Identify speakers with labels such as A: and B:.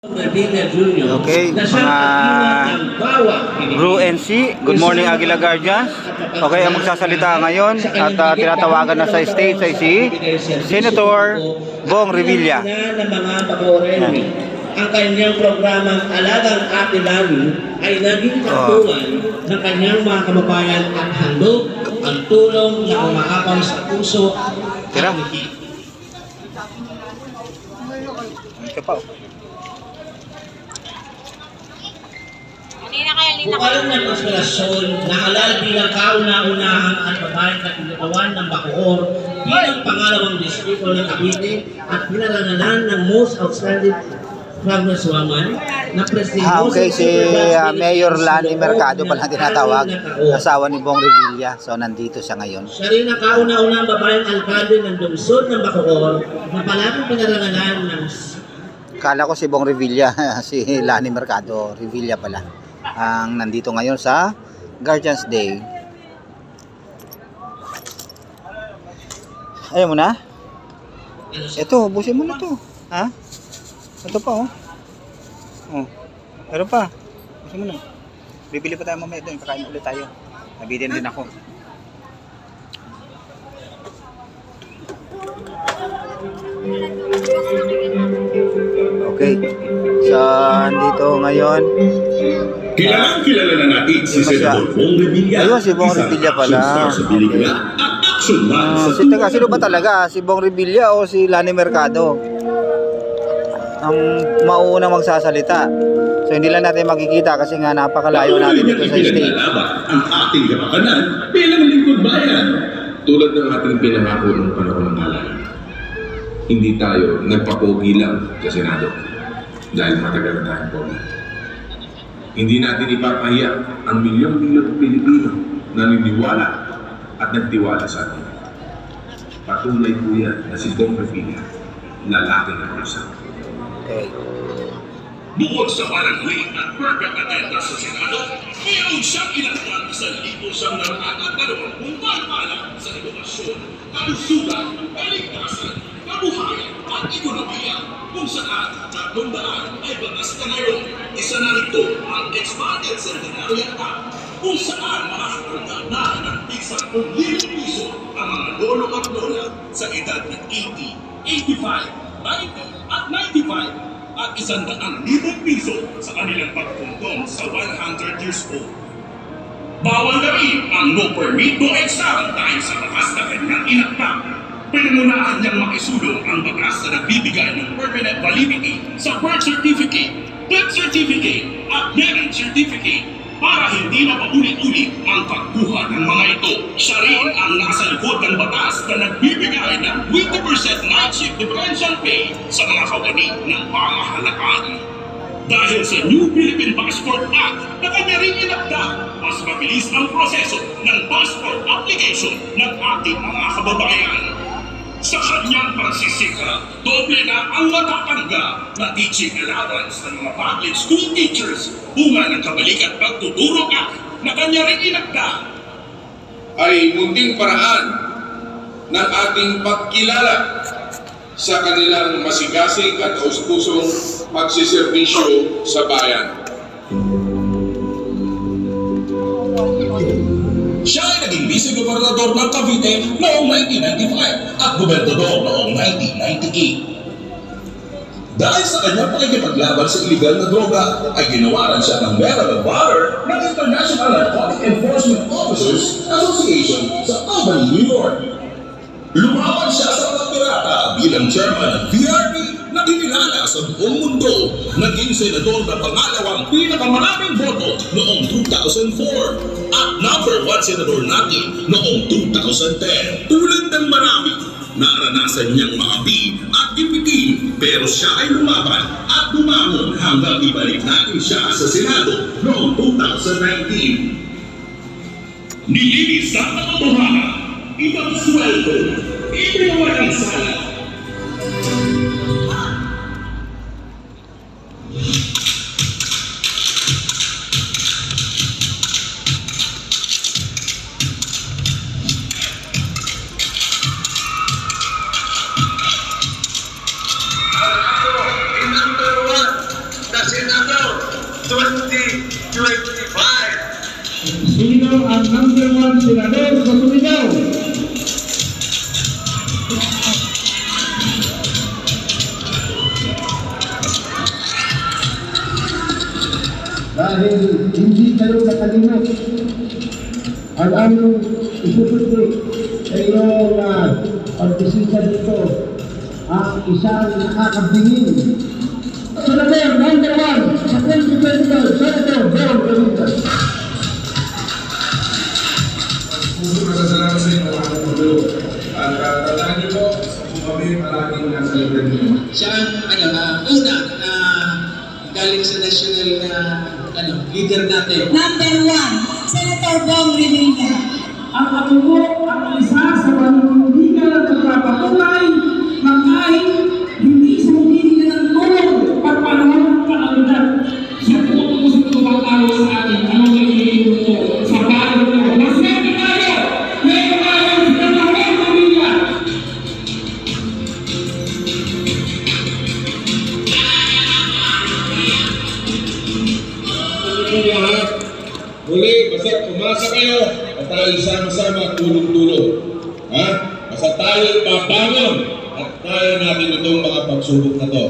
A: Okay, mga Bro NC, good morning Aguila Guardians. Okay, ang magsasalita ngayon at tinatawagan na sa stage ay si Senator Bong Revilla.
B: Ang kanyang programang Alagang Ate Lani ay naging katuwan ng kanyang mga kababayan at handog ang tulong na umaabang sa puso at ngiti. Bukalan ng inspirasyon na halal bilang kauna-unahang at babaeng katulutawan ng Bacoor bilang pangalawang distrito ng Cavite at pinarangalan ng most outstanding progress woman na prestigyoso.
A: Okay, si Mayor Lani Mercado pala tinatawag, asawa ni Bong Revilla. So nandito siya ngayon.
B: Siya rin ang kauna-unahang babaeng alkalde ng lungsod ng Bacoor na palaging pinarangalan ng...
A: Kala ko si Bong Revilla, si Lani Mercado, Revilla pala. Ang nandito ngayon sa Guardians Day. Ayaw mo na? Ito, ubusin mo na to. Ha? Ito pa oh. Oh. Meron pa. Ubusin mo na. Bibili pa tayo mamaya doon. Kakain ulit tayo. Nabitin din ako. Okay. So, andito ngayon.
C: Kilala na natin si Senador Bong Revilla.
A: Ayun, si Bong Revilla pala. Sino ba talaga? Si Bong Revilla o si Lani Mercado? Ang mauunang magsasalita. So, hindi lang natin makikita kasi nga napakalayo natin dito sa stage.
C: Ang ating kapakanan bilang lingkod bayan. Tulad ng ating pinangako ng panahon ng halalan. Hindi tayo nagpapogi lang sa Senado. Dahil matagal na tayong pogi. Hindi natin ipapahiya ang milyong-milyong Pilipino na naniniwala at nagtiwala sa atin. Patunay po yan na si Bong Revilla, lalaki ng Rosa.
A: Okay.
C: Bukod sa barangay at perfect attendance sa Senado, mayroon siyang ilangan 1,000 siyang nakakatalawan kung pala sa edukasyon, kalusugan, kaligtasan, kabuhayan at ekonomiya kung saan 300 ay batas na ngayon. Isa na rito ang Expanded Centenarian Act kung saan makakatanggap na ng tig-10,000 piso ang mga lolo at lola sa edad ng 80, 85, 90 at 95 at 100,000 piso sa kanilang pagtungtong sa 100 years old. Bawal na rin ang no permit no exam dahil sa bakas na kanyang inakta. Pinangunahan niyang makisulong ang bakas na nagbibigay ng permanent validity sa birth certificate, death certificate at marriage certificate para hindi na paulit-ulit ang pagkuha ng mga ito. Siya rin ang nasa likod ng batas na nagbibigay ng 20% night shift differential pay sa mga kawani ng pamahalaan. Dahil sa New Philippine Passport Act na kanya rin inakda, mas mabilis ang proseso ng passport application ng ating mga kababayan. Sa kanyang pagsisikap, doble na ang matatanggap na teaching allowance ng mga public school teachers bunga ng kabalik at pagtuturo na kanya rin inakda.
D: Ay munting paraan ng ating pagkilala sa kanilang masigasig at taus-pusong pagsiservisyo sa bayan.
C: Siya ay naging vice-gobernador ng Cavite noong 1995 at gobernador noong 1998. Dahil sa kanyang pakikipaglaban sa illegal na droga, ay ginawaran siya ng Medal of Honor ng International Narcotic Enforcement Officers Association sa Albany, New York. Lumaban siya sa mga pirata bilang chairman ng VRP na kinilala sa buong mundo. Naging senador na pangalawang pinakamaraming boto noong 2004 at number 1 senador natin noong 2010. Tulad ng marami, naranasan niyang maapi at ipitin pero siya ay lumaban at bumangon hanggang ibalik natin siya sa Senado noong 2019. Nilinis sa katotohanan, ibang sweldo, ibinawalang sala. Senado 2025.
B: Sino ang number 1 senador sa Surigao? Dahil hindi kayo nakalimot ang aming isusunod sa iyong pagdesisya dito ang isang nakakabingin. Senador number 1 sa 2022, Senator Bong Revilla.
D: Masasalamat sa inyo mga kapatid. At tandaan niyo po, kami palaging nasa libre niyo.
E: Siya ang una na galing sa national na leader natin.
F: Number 1, Senator Bong Revilla.
E: Ang ako po ang isa sa manunuligan at pagpapakulay ng kahit hindi sa hindi ng tulong pagpanahon ng kaalaman. Siya po ang usap tumatawag sa atin. Ano ang nagiging po sa bayan ko? Masaya tayo! Ngayon tayo sa Bong Revilla!
D: Lahat. Muli, basta pumasa kayo at tayo sama-sama tulong-tulong. Ha? Basta tayo babangon at kaya natin itong mga pagsubok na to.